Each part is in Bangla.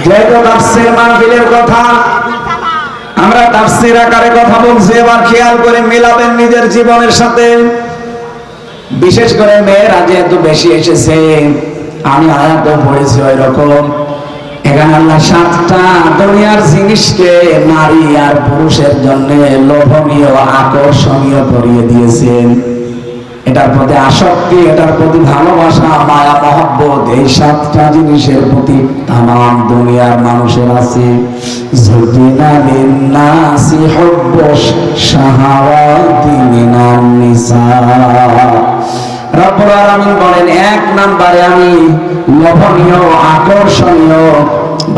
যেহেতু তাফসীর মাহফিলের কথা, আমরা তাফসীর আকারে কথা বলছি, এবার খেয়াল করে মেলাবেন নিজের জীবনের সাথে। বিশেষ করে মেয়েরা যেহেতু বেশি এসেছে, আমি আয়াতও পড়েছি ওই রকম। এখানে আল্লাহ 7টা দুনিয়ার জিনিসকে নারী আর পুরুষের জন্য লোভনীয় আকর্ষণীয় করিয়ে দিয়েছেন। এটার প্রতি আসক্তি, এটার প্রতি ভালোবাসা, মায়া মহব্বত, এই 7টা জিনিসের প্রতি তামাম দুনিয়ার মানুষের আছে। যুদিনা লিন্নাসি হুব্বুশ শাহাওয়াতি মিনান নিসা। রব্বুল আলামিন বলেন, 1 নম্বরে আমি লোভনীয় আকর্ষণীয়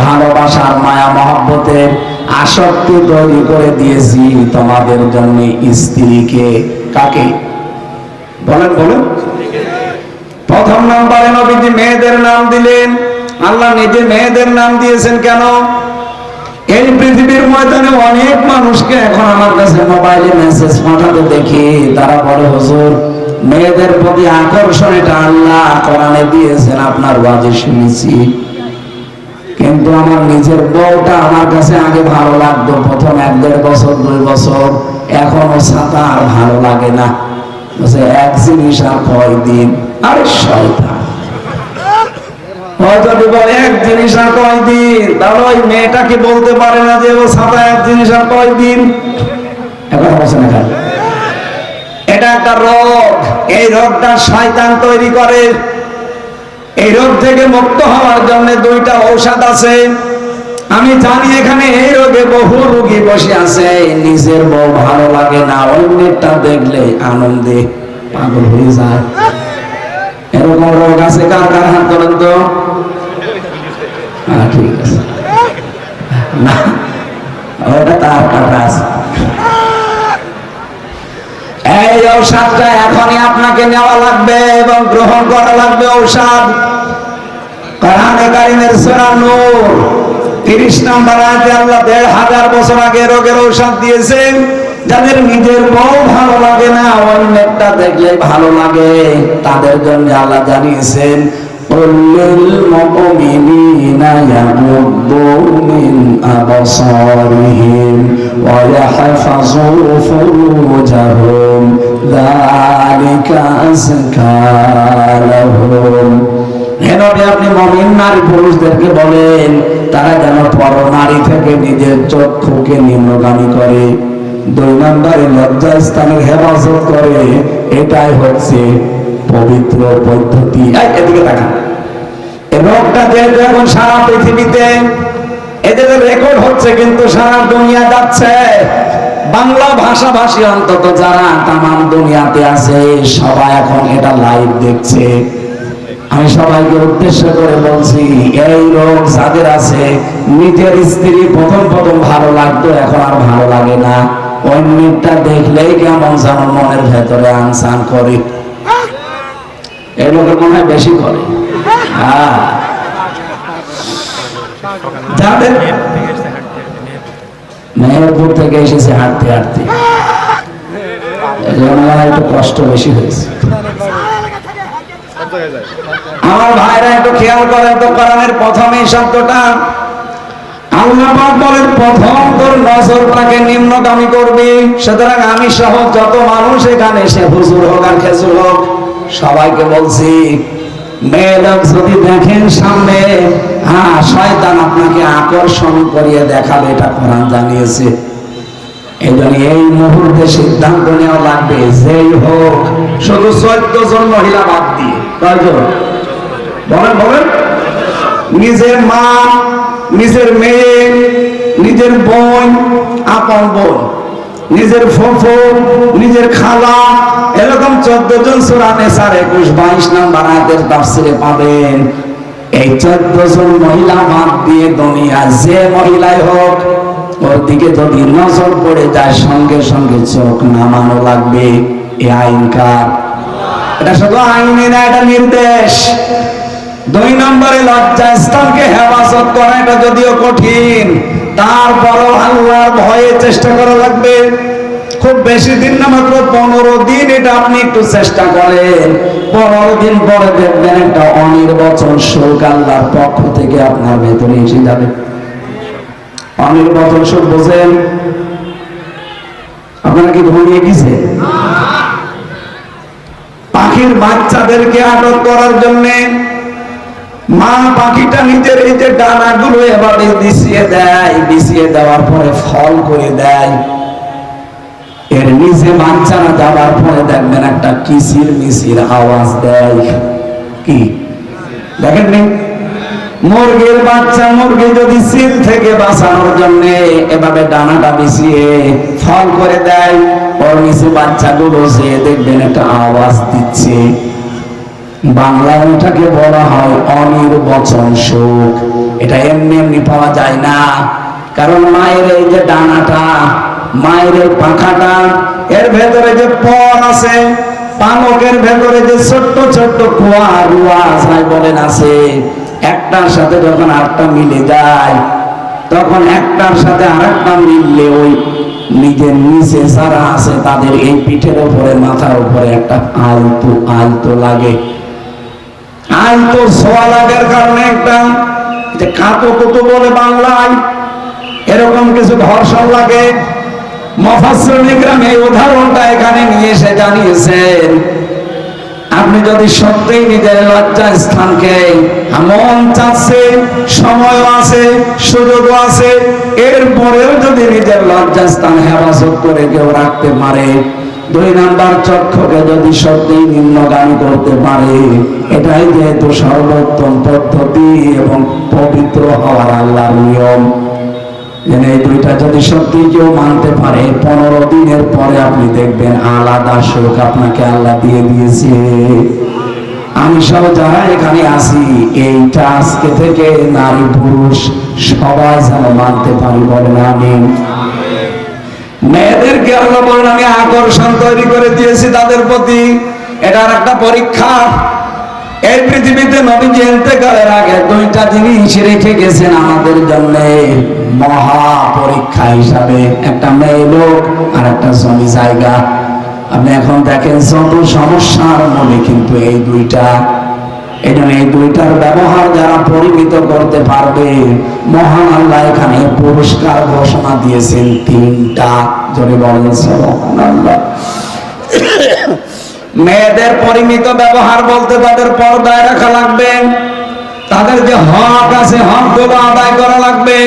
ভালোবাসার মায়া মহব্বতের আসক্তি তৈরি করে দিয়েছি তোমাদের জন্য স্ত্রীকে। কাকে বলেন বলেন? প্রথম নম্বরে নবীজি মেয়েদের নাম দিলেন। আল্লাহ নিজে মেয়েদের নাম দিয়েছেন কেন? এই পৃথিবীর ময়দানে অনেক মানুষকে এখন আমার কাছে মোবাইলে মেসেজ পাঠাতে দেখি, তারা বলে হুজুর মেয়েদের প্রতি আকর্ষণ এটা আল্লাহ কোরআনে দিয়েছেন, আপনার ওয়াজে শুনেছি, কিন্তু আমার নিজের বউটা আমার কাছে আগে ভালো লাগতো প্রথম 1-1.5 বছর 2 বছর, এখনো ছাতা আর ভালো লাগে না। এক জিনিস আর কয়দিন? আরে শয়তান, যদি বলে এক জিনিস আর কয়দিন, তাহলে ওই মেয়েটাকে বলতে পারে না যে ও ছাতা এক জিনিস আর কয়দিন? এখন বলছে না কেন? এটা একটা রোগ, এই রোগটা শয়তান তৈরি করে। এই রোগ থেকে মুক্ত হওয়ার জন্য 2টা ঔষধ আছে। আমি জানি এখানে এই রোগে বহু রোগী বসে আছে, নিজের বউ ভালো লাগে না, অন্যেরটা দেখলে আনন্দে পাগল হয়ে যায়। এরকম রোগ আছে কার কার? হাত তোলেন তো। ঠিক আছে, না ওটা তার কাটা আছে। এই ঔষধটা এখনই আপনাকে নেওয়া লাগবে এবং গ্রহণ করা লাগবে। ঔষধ কোরআনে কারীমের সূরা নূর 30 নম্বর আয়াতে আল্লাহ 1500 বছর আগে রোগের ঔষধ দিয়েছেন। যাদের নিজের বউ ভালো লাগে না, অন্যটা দেখলে ভালো লাগে, তাদের জন্য আল্লাহ জানিয়েছেন কুল্লিল মুমিনিনা ইয়াগুদ্দু মিন আবসারিহিম ওয়া ইয়াহফাযু ফুরুজাহুম যালিকা আযকা লাহুম। আপনি মুমিন নারী পুরুষদেরকে বলেন তারা যেন পরনারী থেকে নিজের চক্ষুকে নিম্নগামী করে। 2 নম্বরে লজ্জাস্থানের হেফাজত করে। এটাই হচ্ছে পবিত্র পদ্ধতি। এদিকে তাকান। এই রোগটা যেহেতু এখন সারা পৃথিবীতে এদের রেকর্ড হচ্ছে, কিন্তু সারা দুনিয়া যাচ্ছে। বাংলা ভাষাভাষী অন্তত যারা তামাম দুনিয়াতে আছে, সবাই এখন এটা লাইভ দেখছে। আমি সবাইকে উদ্দেশ্য করে বলছি, এই রোগ যাদের আছে, নিজের স্ত্রী প্রথম ভালো লাগতো, এখন আর ভালো লাগে না, অন্যটা দেখলেই কেমন যেন মনের ভেতরে আনসান করে। এই লোকের মনে হয় বেশি করে। যাদের মেহেরপুর থেকে এসেছে হাঁটতে হাঁটতে, একটু কষ্ট বেশি হয়েছে। আমার ভাইরা একটু খেয়াল করেন তো, কোরআনের প্রথমে শব্দটা আল্লাহ পাক বলেন প্রথম তোর নজরটাকে নিম্নগামী করবি। সুতরাং আমি সহ যত মানুষ এখানে, সে হুজুর হোক আর খেজুর হোক, সবাইকে বলছি, মেয়ে লোক যদি দেখেন সামনে, শয়তান আপনাকে আকর্ষণ করিয়ে দেখাবে, এটা কোরআন জানিয়েছে। এই জন্য এই মুহূর্তে সিদ্ধান্ত নেওয়া লাগবে, যেই হোক, শুধু 14 জন মহিলা বাদ দিয়ে। কয়জন? বলেন বলেন। নিজের মা, নিজের মেয়ে, নিজের বোন, আপন বোন, নিজের ফুফু, নিজের খালা, এরকম 14 জন সূরা নিসার 21-22 নম্বর আয়াতের তাফসিরে পাবেন। এই 14 জন মহিলা বাদ দিয়ে দুনিয়া যে মহিলাই হোক, ওর দিকে যদি নজর পড়ে যায়, সঙ্গে সঙ্গে চোখ নামানো লাগবে। এই আইন কার? এটা শুধু আইনে না, এটা নির্দেশ। 2 নম্বরে লজ্জাস্থানকে হেফাজত করা, এটা যদিও কঠিন, তারপরও আল্লাহর ভয়ে চেষ্টা করা লাগবে। খুব বেশি দিন না, মাত্র 15 দিন এটা আপনি একটু চেষ্টা করেন। 15 দিন পরে দেখবেন একটা অনির্বচন সুখ আল্লাহর পক্ষ থেকে আপনার ভেতরে এসে যাবে। অনির্বচন সুখ বোঝেন? আপনারা কি ঘুমিয়ে গেছে? পাখির বাচ্চাদেরকে আদর করার জন্য মা পাখিটা নিজের এই যে ডানাগুলো এভাবে বিছিয়ে দেয়, বিছিয়ে দেওয়ার পরে ফল করে দেয়। এর নিচে বাচ্চারা যাবার পরে দেখবেন একটা কিচির মিচির আওয়াজ দেয়। কি দেখেননি? মুরগির বাচ্চা, মুরগি যদি সিল থেকে বাঁচানোর জন্য এভাবে ডানাটা বিছিয়ে ফল করে দেয়, ওর নিচে বাচ্চাগুলো যে দেখবেন একটা আওয়াজ দিচ্ছে। বাংলায় এটাকে বলা হয় অনির্বচন সুখ। এটা এমনি এমনি পাওয়া যায় না, কারণ মায়ের এই যে ডানাটা, মায়ের এই পাখাটা, এর ভেতরে যে পল আছে, পালকের ভেতরে যে ছোট্ট ছোট্ট কুয়া রুয়া যাই বলেন আছে, একটার সাথে যখন আরেকটা মিলে যায়, তখন একটার সাথে আরেকটা মিললে ওই নিজের নিচে যারা আছে তাদের এই পিঠের উপরে, মাথার উপরে একটা আলতো আলতো লাগে। আলতো ছোঁয়া লাগার কারণে একটা যে কাতো কুতো বলে বাংলায়, এরকম কিছু ঘর্ষণ লাগে। মুফাসসিরুল ইকরাম এই উদাহরণটা এখানে নিয়ে এসে জানিয়েছেন, আপনি যদি সত্যিই নিজের লজ্জা স্থানকে মন চাচ্ছে, সময় আছে, সুযোগ আছে, এরপরেও যদি নিজের লজ্জা স্থান হেফাজত করে কেউ রাখতে পারে, 2 নাম্বার চক্ষুকে যদি সত্যি নিম্নগামী করতে পারে, এটাই যেহেতু সর্বোত্তম পদ্ধতি এবং পবিত্র হওয়ার আল্লাহর নিয়ম। এই দুইটা যদি সত্যি কেউ মানতে পারে, 15 দিনের পরে আপনি দেখবেন আলাদা সুখ আপনাকে আল্লাহ দিয়ে দিয়েছে। আমি সব যারা এখানে আছি, এইটা আজকে থেকে নারী পুরুষ সবাই যেন মানতে পারি, বলেন আমিন। মেয়েদেরকে আল্লাহ বলেন আমি আকর্ষণ তৈরি করে দিয়েছি তাদের প্রতি। এটার একটা পরীক্ষা। এই পৃথিবীতে নবীজি ইন্তেকালের আগে 2টা জিনিস রেখে গেছেন আমাদের জন্য মহা পরীক্ষা হিসাবে, একটা মেয়ে লোক আর একটা জমি জায়গা। আপনি এখন দেখেন যত সমস্যার মনে কিন্তু এই 2টা। এই জন্য এই 2টার ব্যবহার যারা পরিমিত করতে পারবে, মহান আল্লাহ এখানে পুরস্কার ঘোষণা দিয়েছেন 3টা। জোরে বলেন সুবহানাল্লাহ। মেয়েদের পরিমিত ব্যবহার বলতে তাদের পর্দায় রাখা লাগবে, তাদের যে হক আছে হকগুলো আদায় করা লাগবে।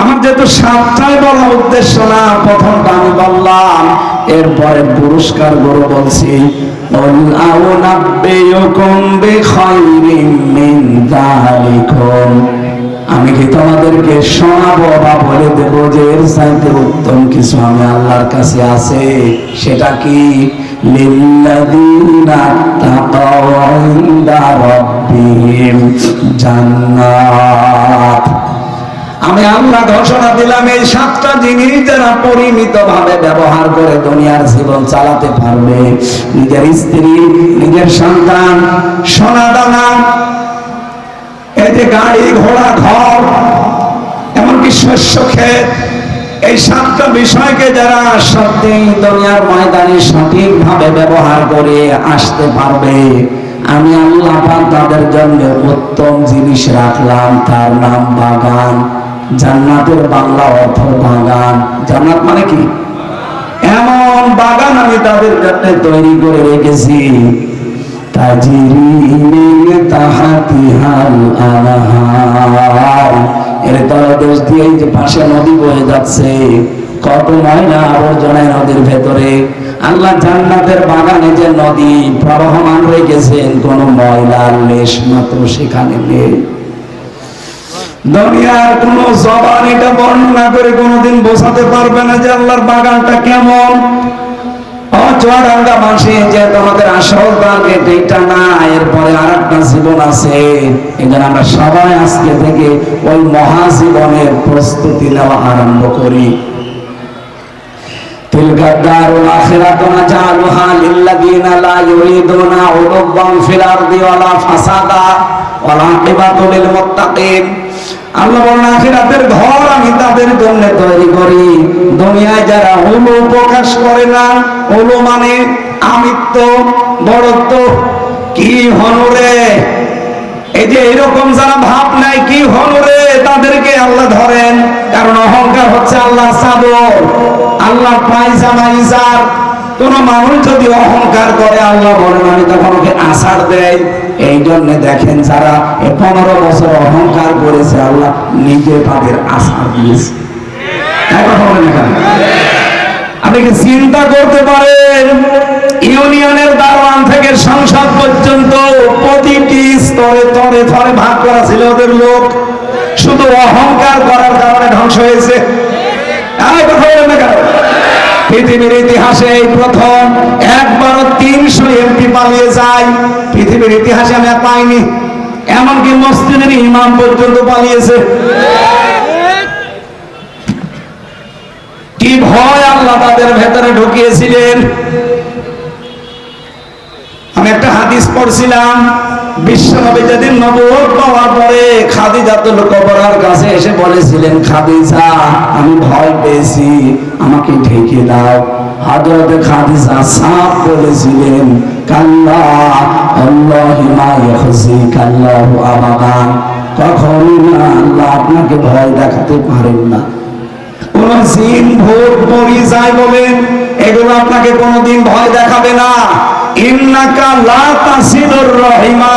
আমার যেহেতু 7টাই বলা উদ্দেশ্য না, প্রথমটা আমি বললাম, এরপরে পুরস্কার গুলো বলছি। আমি কি তোমাদেরকে শোনাবো বা বলে দেবো যে এর চাইতে উত্তম কিছু আমি আল্লাহর কাছে আছে? সেটা কি? লিল্লাযীনা তাকাউ ইনদা রাব্বিহিম জান্নাত। আমি আল্লাহ ঘোষণা দিলাম, এই 7টা জিনিস যারা পরিমিত ভাবে ব্যবহার করে দুনিয়ার জীবন চালাতে পারবে, নিজের স্ত্রী, নিজের সন্তান, সোনা দানা, এই যে গাড়ি ঘোড়া ঘর, এমনকি শস্য ক্ষেত, এই 7টা বিষয়কে যারা সত্যি দুনিয়ার ময়দানে সঠিকভাবে ব্যবহার করে আসতে পারবে, আমি আল্লাহ পাক তাদের জন্য উত্তম জিনিস রাখলাম, তার নাম বাগান। জান্নাতের বাংলা অর্থ বাগান। জান্নাত মানে কি? এমন বাগান আমি তাদের জন্য তৈরি করে রেখেছি, তাজরি মিন তাহতিহাল আনহার। এর তলদেশ দিয়ে যে পাশে নদী বয়ে যাচ্ছে, কত ময়লা আবর্জনা নদীর ভেতরে। আল্লাহ জান্নাতের বাগানে যে নদী প্রবাহমান রেখেছেন, কোন ময়লার লেশ মাত্র সেখানে নেই। দুনিয়ার কোন জবান এটা বর্ণনা করে কোনোদিন বোঝাতে পারবে না যে আল্লাহর বাগানটা কেমন। চুয়াডাঙ্গা মাসে যে তোমাদের আসল টার্গেট এইটা না, এরপরে আরেকটা জীবন আছে। এই জন্য আমরা সবাই আজকে থেকে ওই মহাজীবনের প্রস্তুতি নেওয়া আরম্ভ করি। তিলকা দারুল আখিরাতু নাজআলুহা লিল্লাযীনা লা ইউরিদুনা উলুওয়ান ফিল আরদি ওয়ালা ফাসাদা ওয়াল আকিবাতু লিল মুত্তাকিন। আল্লাহ বলেন, আখিরাতের ঘর আমি তাদের জন্য তৈরি করি দুনিয়ায় যারা উলু প্রকাশ করে না। উলু মানে আমিত্ব, বড়ত্ব, কি হনুরে, এই যে এরকম যারা ভাব নাই কি হনুরে, তাদেরকে আল্লাহ ধরেন। কারণ অহংকার হচ্ছে আল্লাহ চাদর, আল্লাহ পায়জামা ইজার। কোন মানুষ যদি অহংকার করে আল্লাহ বলেন আমি তখন ওকে আছাড় দেয়। এই জন্য দেখেন যারা 15 বছর অহংকার করেছে আল্লাহ নিজে তাদের আছাড় দিয়েছে। আপনি কি চিন্তা করতে পারেন, ইউনিয়নের দারোয়ান থেকে সংসদ পর্যন্ত প্রতিটি স্তরে তরে তরে ভাগ করা ছিল ওদের লোক, শুধু অহংকার করার কারণে ধ্বংস হয়েছে। পৃথিবীর ইতিহাসে এই প্রথম একবারও 300 এমপি পালিয়ে যায়। পৃথিবীর ইতিহাসে আমি পাইনি, এমনকি মসজিদের ইমাম পর্যন্ত পালিয়েছে। কি ভয় আল্লাহ তাদের ভেতরে ঢুকিয়েছিলেন। আমি একটা হাদিস পড়ছিলাম, বিশ্বনবী যেদিন নবুয়ত পাওয়ার পরে খাদিজাতুল কুবরার কাছে এসে বলেছিলেন, খাদিজা আমি ভয় পেয়েছি, আমাকে ঢেকে দাও। হযরত খাদিজা সাফ বলেছিলেন, কাল্লা আল্লাহি মা ইয়াখজিকাল্লাহু আবাদান, কখনো না, আল্লাহ আপনাকে ভয় দেখাতে পারেন না। কোন জিন ভূত পরি যায় বলেন, এগুলো আপনাকে কোনোদিন ভয় দেখাবে না। ইন্নাকা লা তাসিলুর রহিমা,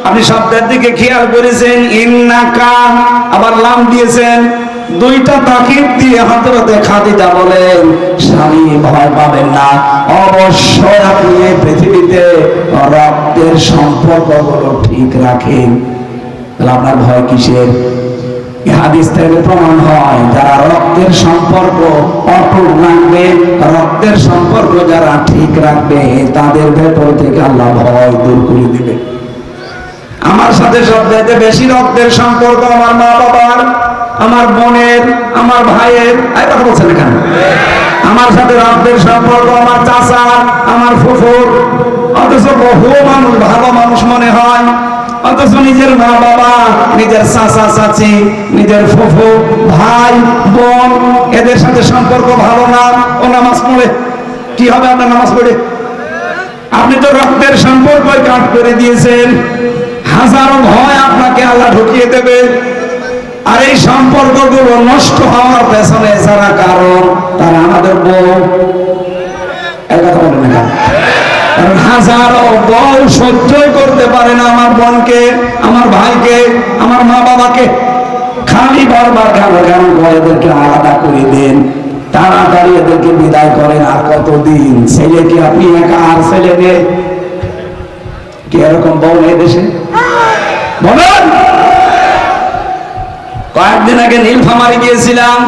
আপনি শব্দের দিকে খেয়াল করেছেন, ইন্নাকা আবার লাম দিয়েছেন, দুইটা তাকিদ দিয়ে হযরত খাদিজা বলেন স্বামী ভয় পাবেন না, অবশ্যই আপনি এই পৃথিবীতে রক্তের সম্পর্কগুলো ঠিক রাখেন। তাহলে আপনার ভয় কিসের? হাদিস থেকে প্রমাণ হয় যারা রক্তের সম্পর্ক অটুট রাখবে, রক্তের সম্পর্ক যারা ঠিক রাখবে, তাদের ভেতর থেকে আল্লাহ ভয় দূর করে দিবে। আমার সাথে সবচাইতে বেশি রক্তের সম্পর্ক আমার মা বাবার, আমার বোনের, আমার ভাইয়ের। এই কথা বলছেন কেন? আমার সাথে রক্তের সম্পর্ক আমার চাচা, আমার ফুফুর। অথচ বহু মানুষ ভালো মানুষ মনে হয়, অথচ নিজের মা বাবা, নিজের চাচা চাচি, নিজের ফুফু, ভাই বোন, এদের সাথে সম্পর্ক ভালো না। ও নামাজ পড়ে, কি হবে আপনার নামাজ পড়ে? আপনি তো রক্তের সম্পর্ক কাট করে দিয়েছেন। হাজারো ভয় আপনাকে আল্লাহ ঢুকিয়ে দেবে। আর এই সম্পর্কগুলো নষ্ট হওয়ার পেছনে যারা কারণ, তারা আমাদের বউ। এই কথা বলেন না, কারণ হাজারো বউ সহ্যই করতে পারে না আমার বোনকে, আমার ভাইকে, আমার মা বাবাকে। খালি বারবার কেন এদেরকে আলাদা করে দেন, তাড়াতাড়ি এদেরকে বিদায় করেন। আর কতদিন? ছেলেকে আপনি একা, আর ছেলে নেই কি? এরকম বউ নেই দেশে? বলেন। কয়েকদিন আগে নীলফামারী গিয়েছিলাম,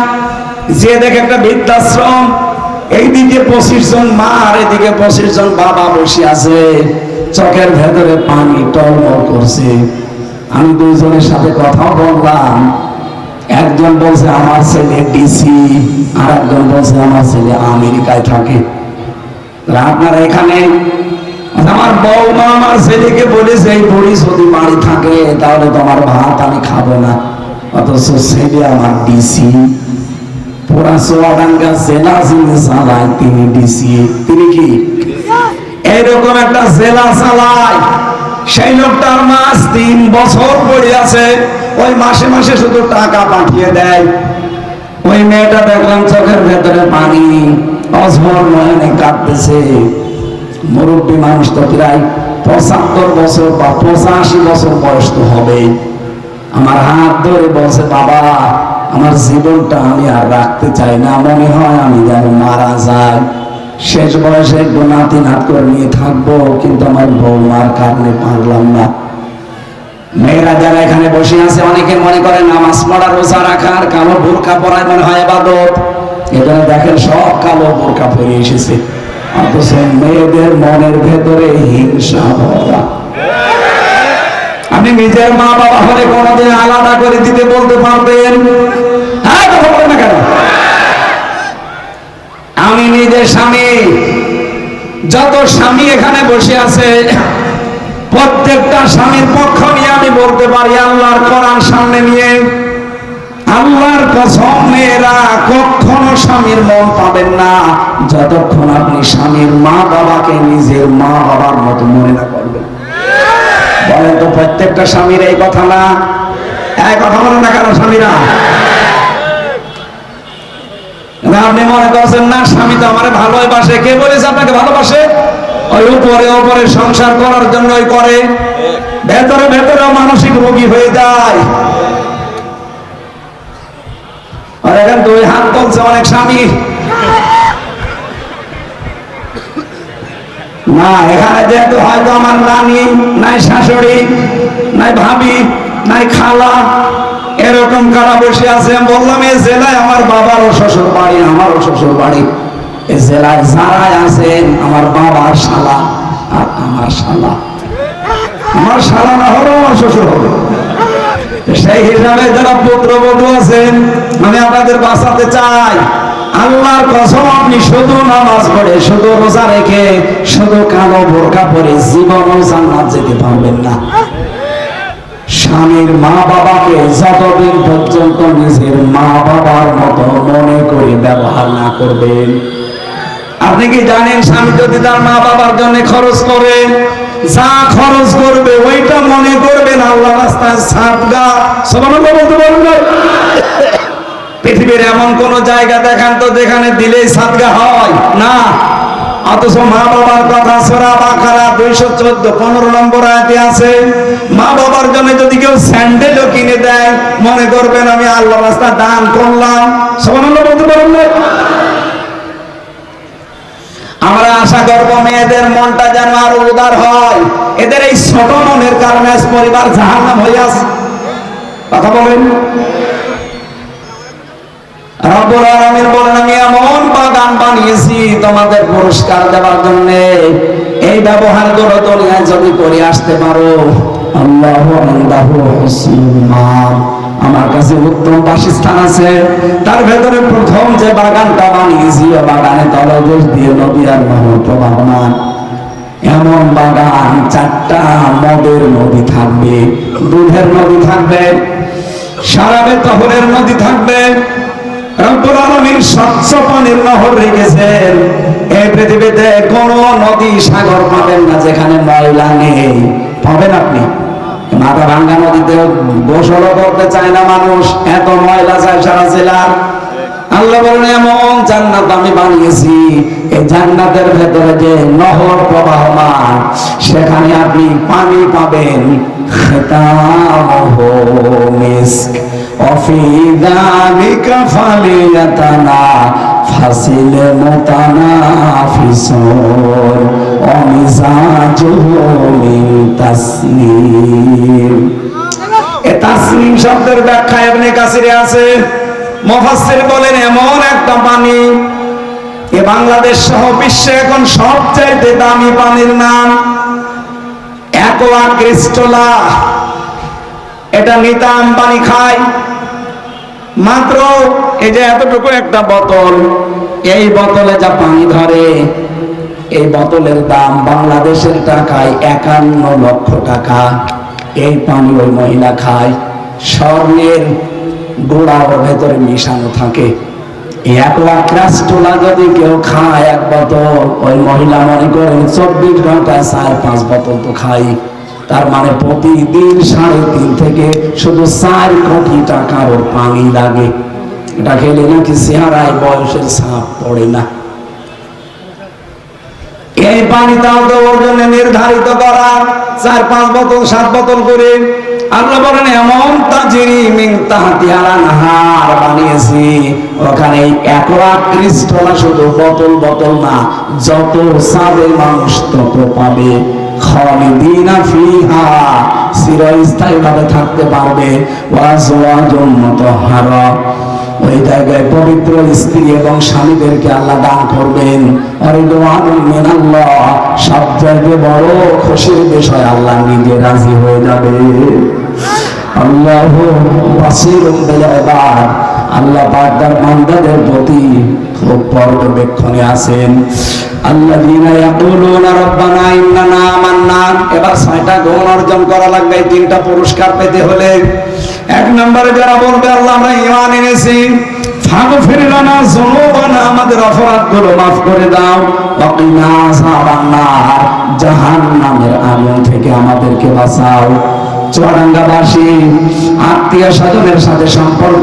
যে দেখে একটা বৃদ্ধাশ্রম, এইদিকে 25 জন মা আর এদিকে 25 জন বাবা বসে আছে, চোখের ভেতরে পানি টলমল করছে। আমি দুইজনের সাথে কথা বললাম, একজন বলছে আমার ছেলে ডিসি, আর একজন বলছে আমার ছেলে আমেরিকায় থাকে। আপনারা এখানে, আমার বউমা আমার ছেলেকে বলেছে এই বুড়ি যদি বাড়ি থাকে তাহলে তোমার ভাত আমি খাবো না, অথচ ছেলে আমার ডিসি। পুরা চুয়াডাঙ্গা জেলা যিনি চালায় তিনি ডিসি। তিনি কি এইরকম একটা জেলা চালায়? সেই লোকটার মাস 3 বছর পড়ে আছে, ওই মাসে মাসে শুধু টাকা পাঠিয়ে দেয়। ওই মেয়েটা দেখলাম চোখের ভেতরে পানি, অঝর নয়নে কাঁদতেছে। মুরব্বী মানুষ তো প্রায় 75 বছর বা 85 বছর বয়স তো হবে। আমার হাত ধরে বলছে, বাবা আমার জীবনটা আমি আর রাখতে চাই না, মনে হয় আমি যেন মারা যাই। শেষ বয়সে একটু নাতি নাত করে নিয়ে থাকবো, কিন্তু আমার বৌমার কারণে পারলাম না। মেয়েরা যারা এখানে বসে আছে, অনেকে মনে করে নামাজ পড়া, রোজা রাখা আর কালো বোরকা পরায় মনে হয় ইবাদত। এটা দেখেন সব কালো বোরকা পরে এসেছে, অথচ মেয়েদের মনের ভেতরে হিংসা ভরা। আপনি নিজের মা বাবা হলে কোনদিন আলাদা করে দিতে বলতে পারবেন? হ্যাঁ, কথা বলেন না কেন? আমি নিজের স্বামী, যত স্বামী এখানে বসে আছে প্রত্যেকটা স্বামীর পক্ষ নিয়ে আমি বলতে পারি, আল্লাহর কোরআন সামনে নিয়ে, আল্লাহর কসম, মেয়েরা কখনো স্বামীর মন পাবেন না যতক্ষণ আপনি স্বামীর মা বাবাকে নিজের মা বাবার মতো মনে না করবেন। বলেন তো প্রত্যেকটা স্বামীর এই কথা না? এই কথা বলেন না কেন স্বামীরা? আপনি মনে করছেন না স্বামী তো আমার ভালোবাসে। কে বলেছে আপনাকে ভালোবাসে? ওই উপরে উপরে সংসার করার জন্যই করে, ভেতরে ভেতরে মানসিক রোগী হয়ে যায়। আর এখন দুই হাত তুলছে অনেক স্বামী। না, এখানে যেহেতু হয়তো আমার নানি নাই, শাশুড়ি নাই, ভাবি নাই, খালা, এরকম কারা বসে আছে। বললাম এই জেলায় আমার বাবারও শ্বশুর বাড়ি, আমারও শ্বশুর বাড়ি। এই জেলায় যারাই আছেন আমার বাবার শালা আর আমার শালা, আমার শালা না হলেও আমার শ্বশুর হবে। সেই হিসাবে যারা পুত্রবধূ আছেন, আমি আপনাদের বাঁচাতে চাই। আল্লাহর কসম, আপনি শুধু নামাজ পড়ে, শুধু রোজা রেখে, শুধু কালো বোরকা পরে জীবনও জান্নাত যেতে পারবেন না। স্বামীর মা বাবাকে যতদিন পর্যন্ত নিজের মা বাবার মতো মনে করে ব্যবহার না করবেন। আপনি কি জানেন স্বামী যদি তার মা বাবার জন্য খরচ করে, যা খরচ করবে ওইটা মনে করবেন আল্লাহ রাস্তায় সাদগা। সুবহানাল্লাহ বলতে পারবেন? পৃথিবীর এমন কোন জায়গা দেখান তো যেখানে দিলেই সাদগা হয় না। অথচ মা বাবার কথা সূরা বাকারা 214 15 নম্বর আয়াতে আছে, মা বাবার জন্য যদি কেউ স্যান্ডেলও কিনে দেয় মনে করবেন আমি আল্লাহর রাস্তায় দান করলাম। সুবহানাল্লাহ বলতে পারবেন? আমরা আশা করব মেয়েদের মনটা যেন আরো উদার হয়। এদের এই ছোট মনের কারণে পরিবার জাহান্নাম হয়ে আছে। কথা বলেন। রব্বুল আলামিন বলেন আমি এমন বাগান বানিয়েছি তোমাদের পুরস্কার দেওয়ার জন্য। এই ব্যবহার গুলো দুনিয়ায় যদি করে আসতে পারো, আল্লাহু ইনদাহু হুসনুল মাআব, আমার কাছে উত্তম বাসস্থান আছে। তার ভেতরে প্রথম যে বাগানটা বানিয়েছি, বাগানে তলদেশ দিয়ে নদী আর নহর প্রবাহমান। এমন বাগান, 4টা মদের নদী থাকবে, দুধের নদী থাকবে, শরাবে তহরের নদী থাকবে। রব্বুল আলামিন স্বচ্ছ পানির নহর রেখেছেন। এই পৃথিবীতে কোন নদী সাগর পাবেন না যেখানে ময়লা নেই। পাবেন আপনি? মাথা ভাঙ্গা নদীতে গোসল করতে চায় না মানুষ, এত ময়লা চায় সারা জেলার। আল্লাহ বলেন এমন জান্নাত আমি বানিয়েছি, এই জান্নাতের ভেতরে যে নহর প্রবাহমান, সেখানে আপনি পানি পাবেন। খিতামুহু মিস্ক ওয়াফি যালিকা ফালিয়াতানাফাসিল মুতানাফিসুন ওয়া মিজাজুহু মিন তাসনিম। এই তাসনিম শব্দের ব্যাখ্যা ইবনে কাসিরে আছে। মুফাসসির বলেন এমন একটা পানি, এ বাংলাদেশ সহ বিশ্বে এখন সবচেয়ে দামি পানির নাম অ্যাকোয়া ক্রিস্টালা। এটা নিতা আম্বানি খায়। মাত্র এই যে এতটুকু একটা বোতল, এই বোতলে যা পানি ধরে, এই বোতলের দাম বাংলাদেশের টাকায় 51 লক্ষ টাকা। এই পানি ওই মহিলা খায়। স্বর্ণের গোড়া ওর ভেতরে মিশানো থাকে। অ্যাকোয়া ক্রিস্টালা যদি কেউ খায় এক বোতল, ওই মহিলা মনে করেন 24 ঘন্টায় 4-5 বোতল তো খাই। তার মানে প্রতিদিন 3.5 থেকে শুধু 4 কোটি টাকার ওর পানি লাগে। এটা খেলে নাকি চেহারায় বয়সের ছাপ পড়ে না। এই পানিটাও তো ওর জন্য নির্ধারিত করা 4-5 বোতল 7 বোতল করে। আল্লাহ বলেন এমন তাজরি মিন তাহতিহা আনহার বানিয়েছি, ওখানে অ্যাকোয়া ক্রিস্টালা শুধু বোতল বোতল না, যত চাবে মানুষ তত পাবে। খালিদিনা ফিহা, চিরস্থায়ীভাবে থাকতে পারবে। ওয়া যাওয়াজুন মুতাহহারা, ওই জায়গায় পবিত্র স্ত্রী এবং স্বামীদেরকে আল্লাহ দান করবেন। রিদওয়ানুন মিনাল্লাহ, সবচেয়ে বড় খুশির বিষয় আল্লাহ নিজে রাজি হয়ে যাবে। আল্লাহু বাসীরুম বিল ইবাদ, আল্লাহ পাক তার বান্দাদের প্রতি খুব পর্যবেক্ষণে আছেন। আল্লাযীনা ইয়াকুলুনা রাব্বানা ইন্নানা আমান্না। এবার 6টা গুণ অর্জন করা লাগবে 3টা পুরস্কার পেতে হলে। 1 নম্বরে যারা বলবে আল্লাহ আমরা ঈমান এনেছি, ফাগফির লানা যুনুবানা, আমাদের অপরাধগুলো মাফ করে দাও, ওয়াকিনা আযাবান নার, জাহান্নামের আগুন থেকে আমাদেরকে বাঁচাও। চুয়াডাঙ্গাবাসী আত্মীয় স্বজনের সাথে সম্পর্ক